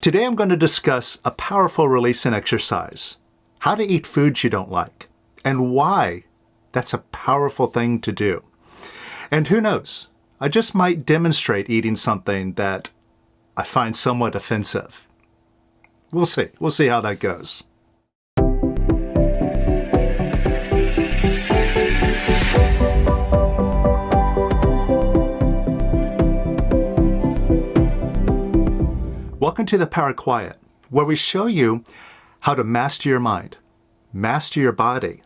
Today I'm going to discuss a powerful releasing exercise, how to eat foods you don't like, and why that's a powerful thing to do. And who knows, I just might demonstrate eating something that I find somewhat offensive. We'll see. We'll see how that goes. Welcome to The Power of Quiet, where we show you how to master your mind, master your body,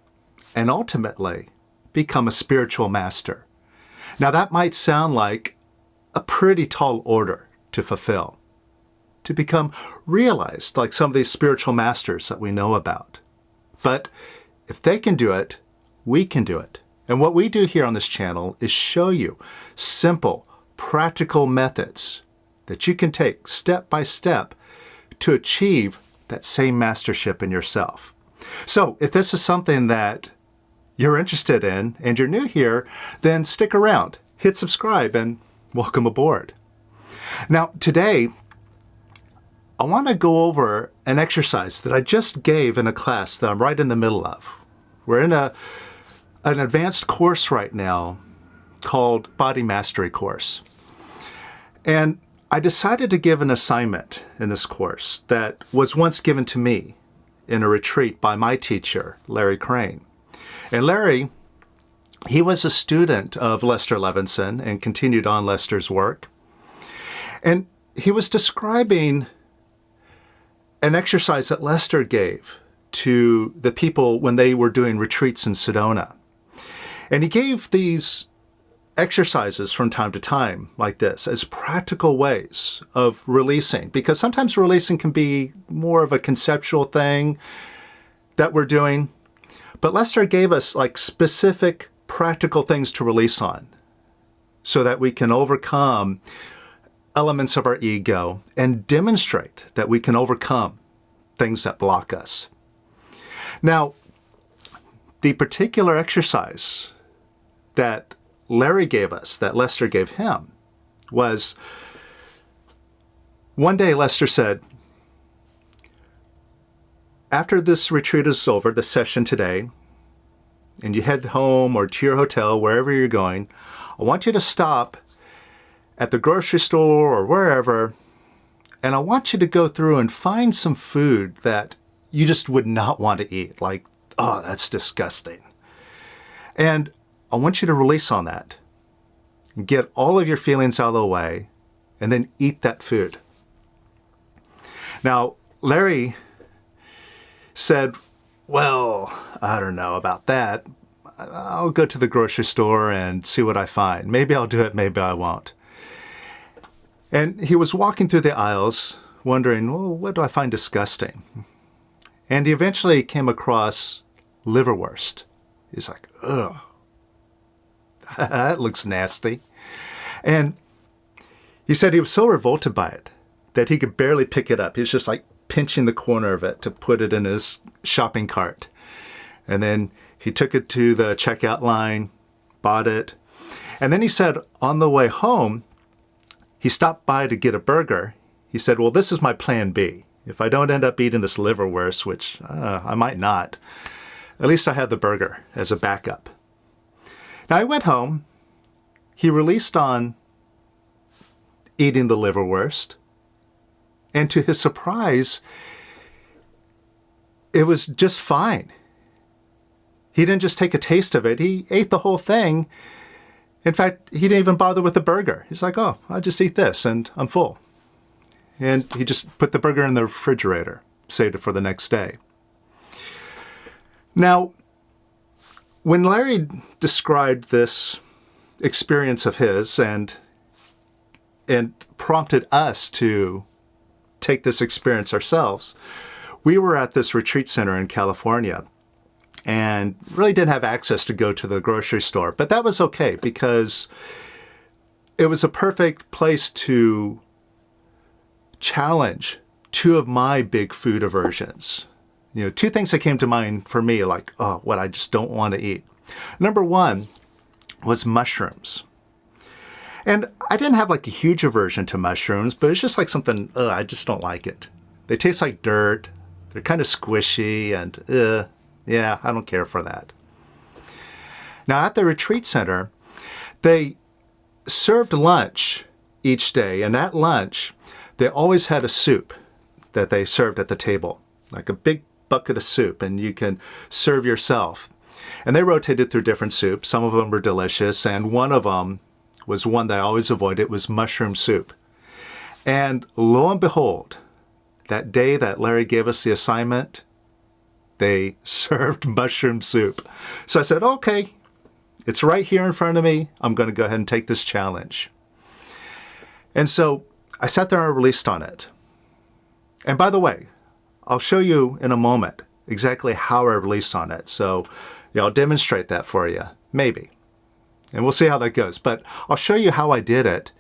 and ultimately become a spiritual master. Now that might sound like a pretty tall order to fulfill, to become realized like some of these spiritual masters that we know about. But if they can do it, we can do it. And what we do here on this channel is show you simple, practical methods that you can take step by step to achieve that same mastership in yourself. So if this is something that you're interested in and you're new here, then stick around, hit subscribe, and welcome aboard. Now today, I want to go over an exercise that I just gave in a class that I'm right in the middle of. We're in an advanced course right now called Body Mastery Course. And I decided to give an assignment in this course that was once given to me in a retreat by my teacher, Larry Crane. And Larry, he was a student of Lester Levinson and continued on Lester's work. And he was describing an exercise that Lester gave to the people when they were doing retreats in Sedona. And he gave these exercises from time to time like this as practical ways of releasing, because sometimes releasing can be more of a conceptual thing that we're doing. But Lester gave us like specific practical things to release on so that we can overcome elements of our ego and demonstrate that we can overcome things that block us. Now, the particular exercise that Larry gave us, that Lester gave him, was one day Lester said, after this retreat is over, the session today, and you head home or to your hotel, wherever you're going, I want you to stop at the grocery store or wherever, and I want you to go through and find some food that you just would not want to eat, like, oh, that's disgusting. And I want you to release on that, get all of your feelings out of the way, and then eat that food. Now, Larry said, well, I don't know about that. I'll go to the grocery store and see what I find. Maybe I'll do it, maybe I won't. And he was walking through the aisles wondering, well, what do I find disgusting? And he eventually came across liverwurst. He's like, ugh. That looks nasty. And he said he was so revolted by it that he could barely pick it up. He was just like pinching the corner of it to put it in his shopping cart. And then he took it to the checkout line, bought it. And then he said on the way home, he stopped by to get a burger. He said, well, this is my plan B. If I don't end up eating this liverwurst, which I might not, at least I have the burger as a backup. Now, I went home, he released on eating the liverwurst, and to his surprise, it was just fine. He didn't just take a taste of it, he ate the whole thing. In fact, he didn't even bother with the burger. He's like, oh, I'll just eat this and I'm full. And he just put the burger in the refrigerator, saved it for the next day. Now, when Larry described this experience of his and prompted us to take this experience ourselves, we were at this retreat center in California and really didn't have access to go to the grocery store. But that was okay because it was a perfect place to challenge two of my big food aversions. You know, two things that came to mind for me, like, oh, what I just don't want to eat. Number one was mushrooms. And I didn't have like a huge aversion to mushrooms, but it's just like something, I just don't like it. They taste like dirt. They're kind of squishy and, yeah, I don't care for that. Now at the retreat center, they served lunch each day. And at lunch, they always had a soup that they served at the table, like a big bucket of soup, and you can serve yourself. And they rotated through different soups. Some of them were delicious, and one of them was one that I always avoided. It was mushroom soup. And lo and behold, that day that Larry gave us the assignment, they served mushroom soup. So I said, okay, it's right here in front of me. I'm going to go ahead and take this challenge. And so I sat there and released on it. And by the way, I'll show you in a moment exactly how I released on it. So I'll demonstrate that for you, maybe. And we'll see how that goes. But I'll show you how I did it.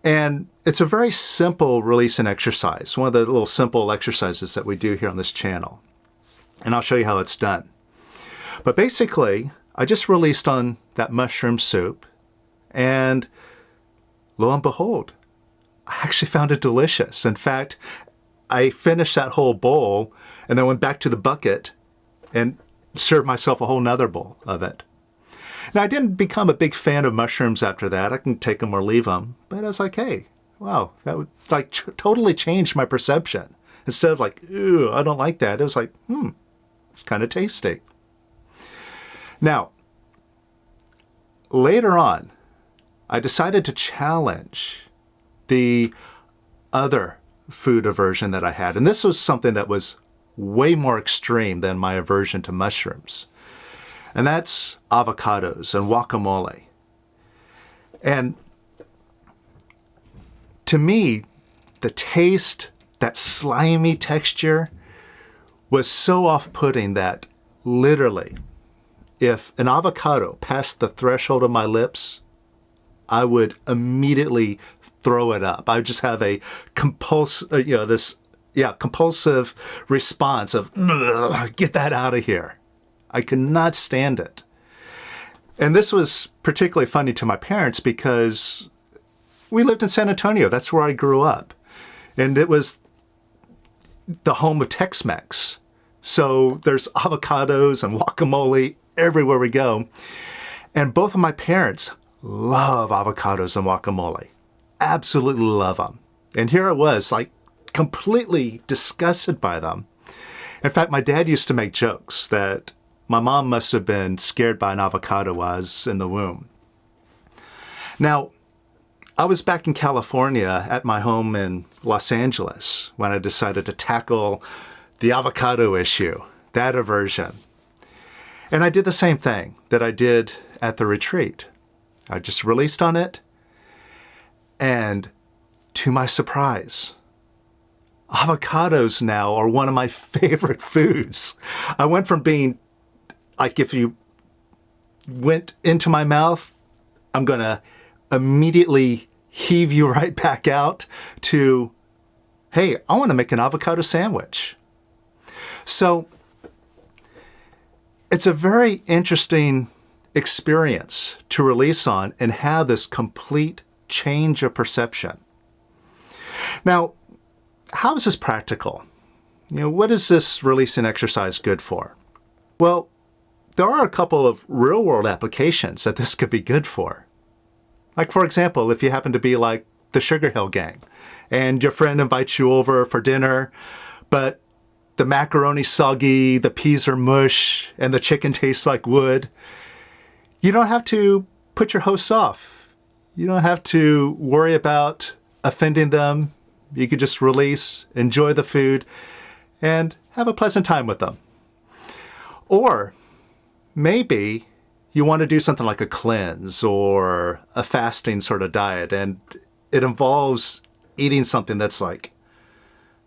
And it's a very simple releasing exercise, one of the little simple exercises that we do here on this channel. And I'll show you how it's done. But basically, I just released on that mushroom soup, and lo and behold, I actually found it delicious. In fact, I finished that whole bowl and then went back to the bucket and served myself a whole nother bowl of it. Now, I didn't become a big fan of mushrooms after that. I can take them or leave them. But I was like, hey, wow, that would like totally change my perception. Instead of like, ew, I don't like that, it was like, it's kind of tasty. Now, later on, I decided to challenge the other food aversion that I had. And this was something that was way more extreme than my aversion to mushrooms. And that's avocados and guacamole. And to me, the taste, that slimy texture, was so off-putting that literally, if an avocado passed the threshold of my lips, I would immediately throw it up. I would just have a compulsive response of, get that out of here. I could not stand it. And this was particularly funny to my parents because we lived in San Antonio. That's where I grew up. And it was the home of Tex-Mex. So there's avocados and guacamole everywhere we go. And both of my parents love avocados and guacamole. Absolutely love them. And here I was, like, completely disgusted by them. In fact, my dad used to make jokes that my mom must have been scared by an avocado while I was in the womb. Now, I was back in California at my home in Los Angeles when I decided to tackle the avocado issue, that aversion. And I did the same thing that I did at the retreat. I just released on it, and to my surprise, avocados now are one of my favorite foods. I went from being, like, if you went into my mouth, I'm going to immediately heave you right back out, to, hey, I want to make an avocado sandwich. So it's a very interesting experience to release on and have this complete change of perception. Now, how is this practical? What is this releasing exercise good for? Well, there are a couple of real-world applications that this could be good for. Like, for example, if you happen to be like the Sugar Hill Gang and your friend invites you over for dinner, but the macaroni's soggy, the peas are mush, and the chicken tastes like wood, you don't have to put your hosts off. You don't have to worry about offending them. You could just release, enjoy the food, and have a pleasant time with them. Or maybe you want to do something like a cleanse or a fasting sort of diet, and it involves eating something that's like,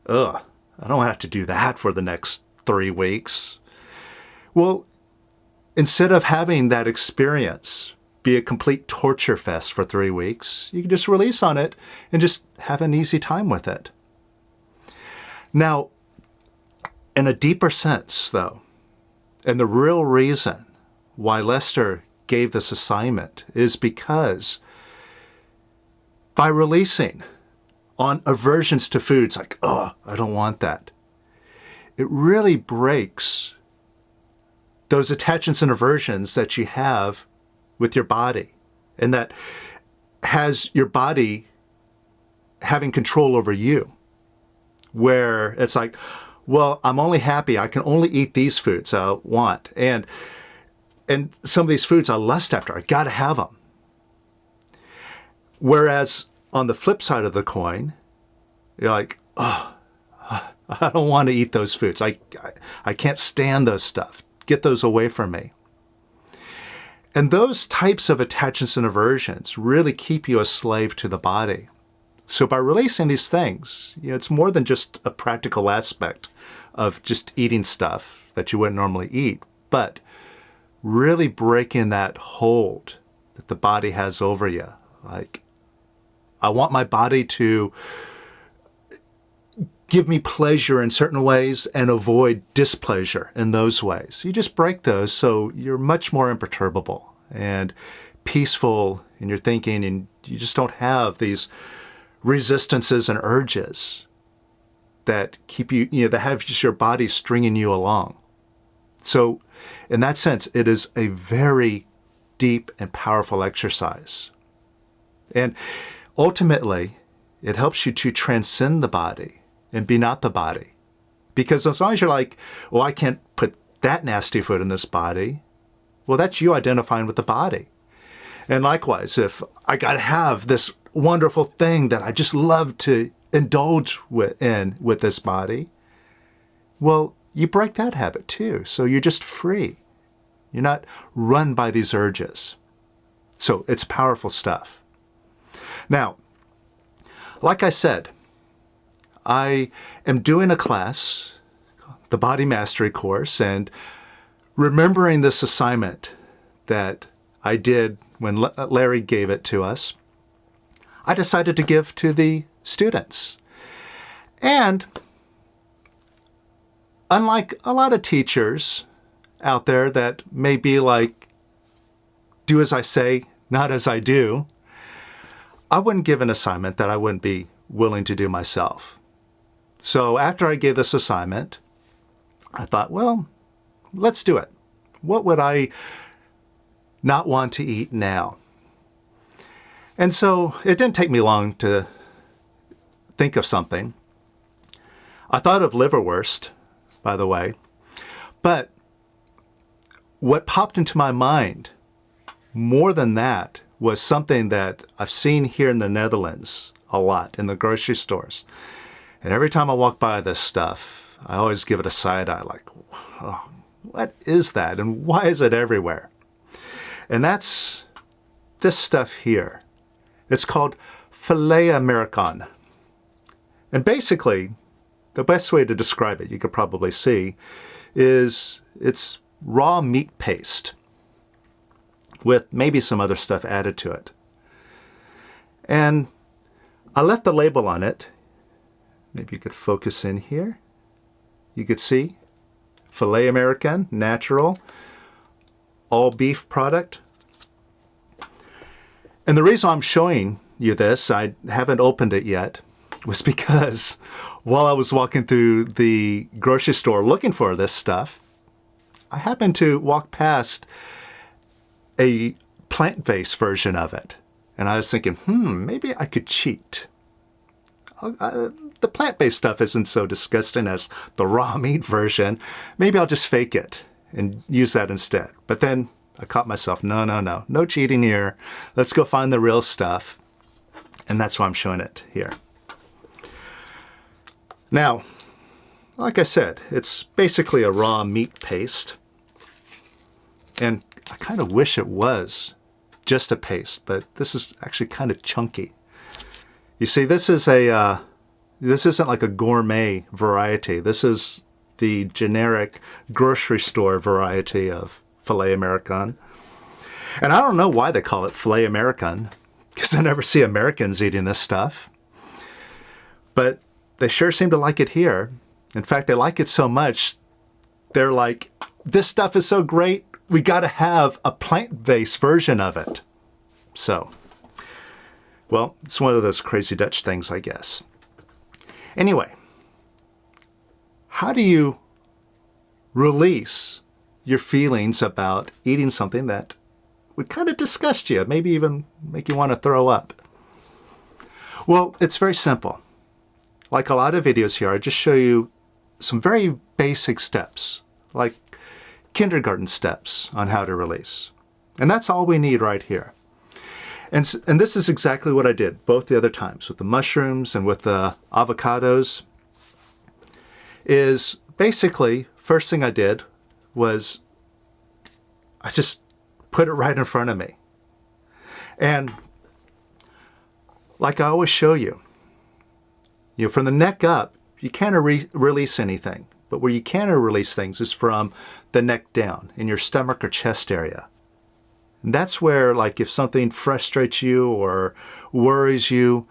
ugh, I don't have to do that for the next 3 weeks. Well, instead of having that experience be a complete torture fest for 3 weeks, you can just release on it and just have an easy time with it. Now, in a deeper sense, though, and the real reason why Lester gave this assignment is because by releasing on aversions to foods like, oh, I don't want that, it really breaks those attachments and aversions that you have with your body, and that has your body having control over you, where it's like, well, I'm only happy, I can only eat these foods I want, and some of these foods I lust after, I gotta have them. Whereas on the flip side of the coin, you're like, oh, I don't want to eat those foods. I can't stand those stuff. Get those away from me. And those types of attachments and aversions really keep you a slave to the body. So by releasing these things, it's more than just a practical aspect of just eating stuff that you wouldn't normally eat, but really breaking that hold that the body has over you. Like, I want my body to give me pleasure in certain ways and avoid displeasure in those ways. You just break those so you're much more imperturbable and peaceful in your thinking, and you just don't have these resistances and urges that keep you, that have just your body stringing you along. So in that sense, it is a very deep and powerful exercise. And ultimately, it helps you to transcend the body and be not the body. Because as long as you're like, well, I can't put that nasty food in this body, well, that's you identifying with the body. And likewise, if I got to have this wonderful thing that I just love to indulge with this body, well, you break that habit too. So you're just free. You're not run by these urges. So it's powerful stuff. Now, like I said, I am doing a class, the Body Mastery course, and remembering this assignment that I did when Larry gave it to us, I decided to give to the students. And unlike a lot of teachers out there that may be like, do as I say, not as I do, I wouldn't give an assignment that I wouldn't be willing to do myself. So after I gave this assignment, I thought, well, let's do it. What would I not want to eat now? And so it didn't take me long to think of something. I thought of liverwurst, by the way, but what popped into my mind more than that was something that I've seen here in the Netherlands a lot in the grocery stores. And every time I walk by this stuff, I always give it a side eye, like, oh, what is that? And why is it everywhere? And that's this stuff here. It's called filet American. And basically, the best way to describe it, you could probably see, is it's raw meat paste with maybe some other stuff added to it. And I left the label on it. Maybe you could focus in here. You could see filet American, natural, all beef product. And the reason I'm showing you this, I haven't opened it yet, was because while I was walking through the grocery store looking for this stuff, I happened to walk past a plant-based version of it. And I was thinking, maybe I could cheat. The plant-based stuff isn't so disgusting as the raw meat version. Maybe I'll just fake it and use that instead. But then I caught myself, no cheating here. Let's go find the real stuff. And that's why I'm showing it here. Now, like I said, it's basically a raw meat paste. And I kind of wish it was just a paste, but this is actually kind of chunky. You see, this isn't like a gourmet variety. This is the generic grocery store variety of filet American. And I don't know why they call it filet American, because I never see Americans eating this stuff. But they sure seem to like it here. In fact, they like it so much, they're like, this stuff is so great, we got to have a plant-based version of it. So Well, it's one of those crazy Dutch things, I guess. Anyway, how do you release your feelings about eating something that would kind of disgust you, maybe even make you want to throw up? Well, it's very simple. Like a lot of videos here, I just show you some very basic steps, like kindergarten steps on how to release. And that's all we need right here. And this is exactly what I did both the other times with the mushrooms and with the avocados. Is basically, first thing I did was I just put it right in front of me. And like I always show you, from the neck up, you can't release anything. But where you can release things is from the neck down, in your stomach or chest area. And that's where, like, if something frustrates you or worries you,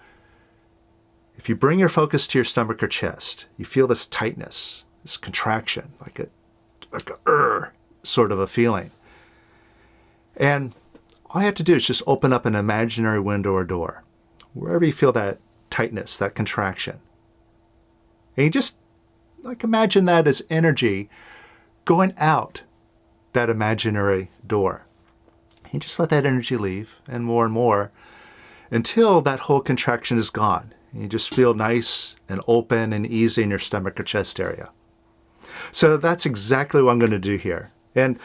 if you bring your focus to your stomach or chest, you feel this tightness, this contraction, like a sort of a feeling. And all you have to do is just open up an imaginary window or door, wherever you feel that tightness, that contraction. And you just imagine that as energy going out that imaginary door. You just let that energy leave and more until that whole contraction is gone. And you just feel nice and open and easy in your stomach or chest area. So that's exactly what I'm going to do here. And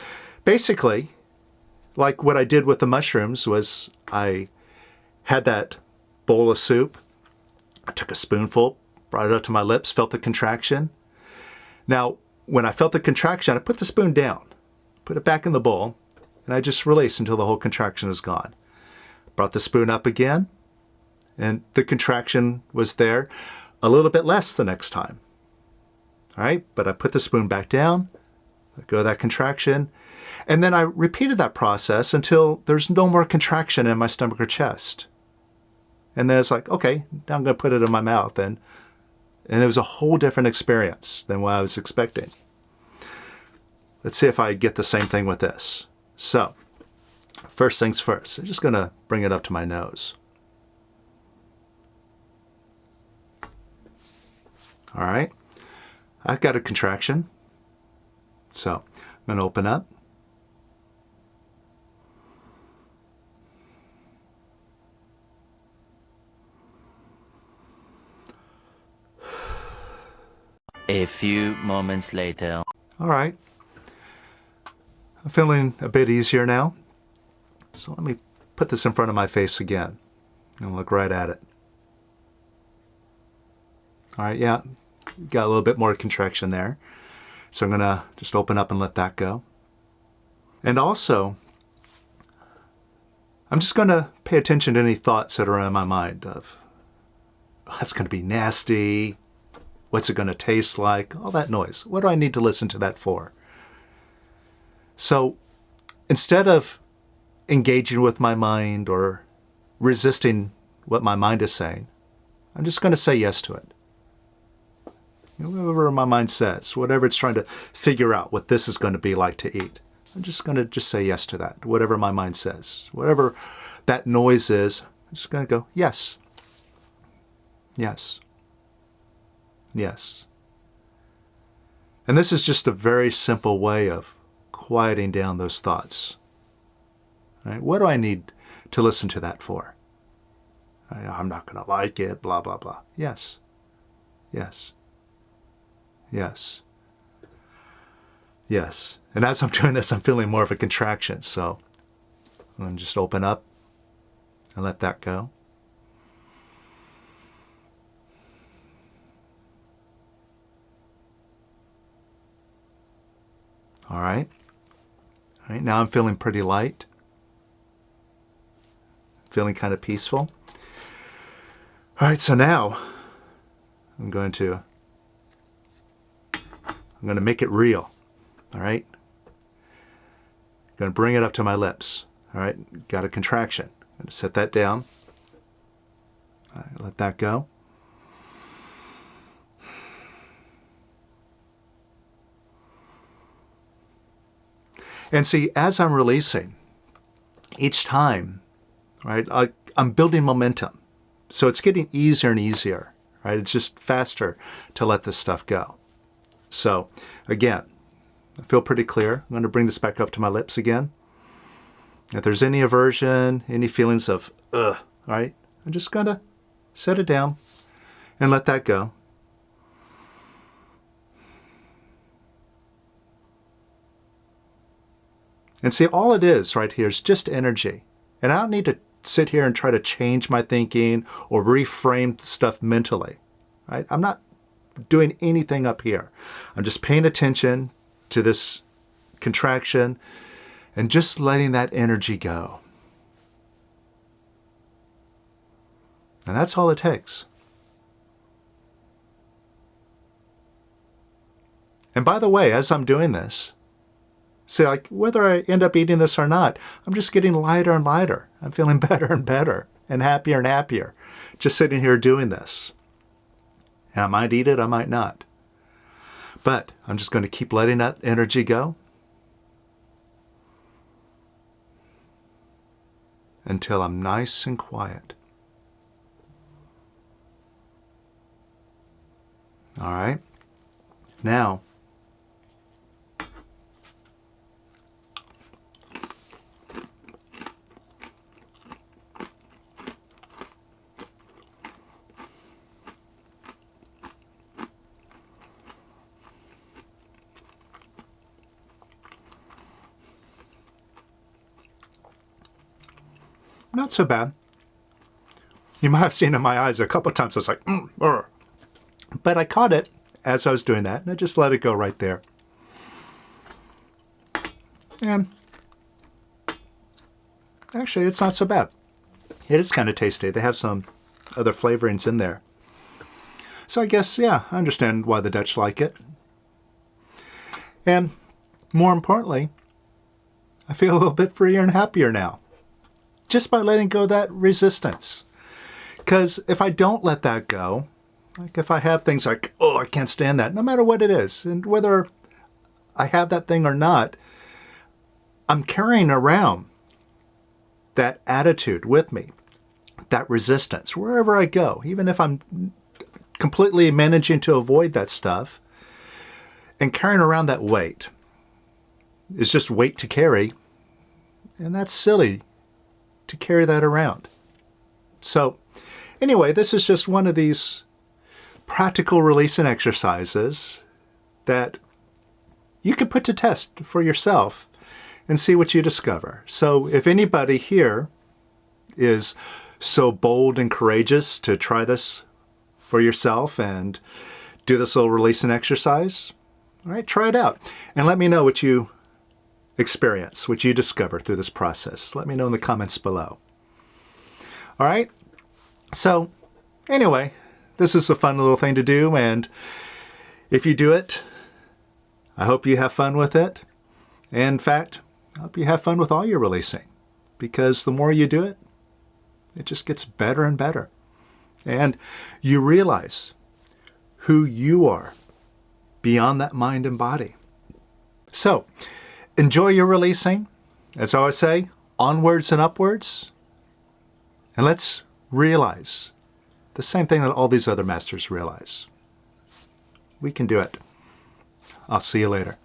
basically, like what I did with the mushrooms was I had that bowl of soup. I took a spoonful, brought it up to my lips, felt the contraction. Now, when I felt the contraction, I put the spoon down, put it back in the bowl, and I just released until the whole contraction is gone. Brought the spoon up again, and the contraction was there, a little bit less the next time. All right, but I put the spoon back down, let go of that contraction, and then I repeated that process until there's no more contraction in my stomach or chest. And then it's like, okay, now I'm going to put it in my mouth, and it was a whole different experience than what I was expecting. Let's see if I get the same thing with this. So, first things first, I'm just going to bring it up to my nose. All right, I've got a contraction. So, I'm going to open up. A few moments later. All right. I'm feeling a bit easier now. So let me put this in front of my face again and look right at it. All right, yeah, got a little bit more contraction there. So I'm going to just open up and let that go. And also, I'm just going to pay attention to any thoughts that are in my mind of, oh, that's going to be nasty. What's it going to taste like? All that noise. What do I need to listen to that for? So instead of engaging with my mind or resisting what my mind is saying, I'm just going to say yes to it. Whatever my mind says, whatever it's trying to figure out what this is going to be like to eat, I'm just going to say yes to that. Whatever my mind says, whatever that noise is, I'm just going to go, yes, yes. Yes. And this is just a very simple way of quieting down those thoughts. Right? What do I need to listen to that for? I'm not going to like it, blah, blah, blah. Yes. Yes. Yes. Yes. And as I'm doing this, I'm feeling more of a contraction. So I'm going to just open up and let that go. All right. All right, now I'm feeling pretty light. Feeling kind of peaceful. All right, so now I'm going to make it real. All right. I'm going to bring it up to my lips. All right, got a contraction. I'm going to set that down. All right, let that go. And see, as I'm releasing, each time, right, I'm building momentum. So it's getting easier and easier, right? It's just faster to let this stuff go. So again, I feel pretty clear. I'm going to bring this back up to my lips again. If there's any aversion, any feelings of ugh, right? I'm just going to set it down and let that go. And see, all it is right here is just energy. And I don't need to sit here and try to change my thinking or reframe stuff mentally, right? I'm not doing anything up here. I'm just paying attention to this contraction and just letting that energy go. And that's all it takes. And by the way, as I'm doing this, see, like whether I end up eating this or not, I'm just getting lighter and lighter. I'm feeling better and better and happier, just sitting here doing this. And I might eat it, I might not. But I'm just going to keep letting that energy go until I'm nice and quiet. All right. Now, not so bad. You might have seen in my eyes a couple of times I was like, but I caught it as I was doing that, and I just let it go right there. And actually, it's not so bad. It is kind of tasty. They have some other flavorings in there. So I guess, yeah, I understand why the Dutch like it. And more importantly, I feel a little bit freer and happier now, just by letting go of that resistance. Because if I don't let that go, like if I have things like, oh, I can't stand that, no matter what it is, and whether I have that thing or not, I'm carrying around that attitude with me, that resistance, wherever I go, even if I'm completely managing to avoid that stuff, and carrying around that weight. It's just weight to carry, and that's silly to carry that around. So anyway, this is just one of these practical releasing exercises that you can put to test for yourself and see what you discover. So if anybody here is so bold and courageous to try this for yourself and do this little releasing exercise, all right, try it out and let me know what you experience, what you discover through this process. Let me know in the comments below. All right, so anyway, this is a fun little thing to do, and if you do it, I hope you have fun with it. In fact, I hope you have fun with all your releasing, because the more you do it, it just gets better and better. And you realize who you are beyond that mind and body. So, enjoy your releasing. As I always say, onwards and upwards. And let's realize the same thing that all these other masters realize. We can do it. I'll see you later.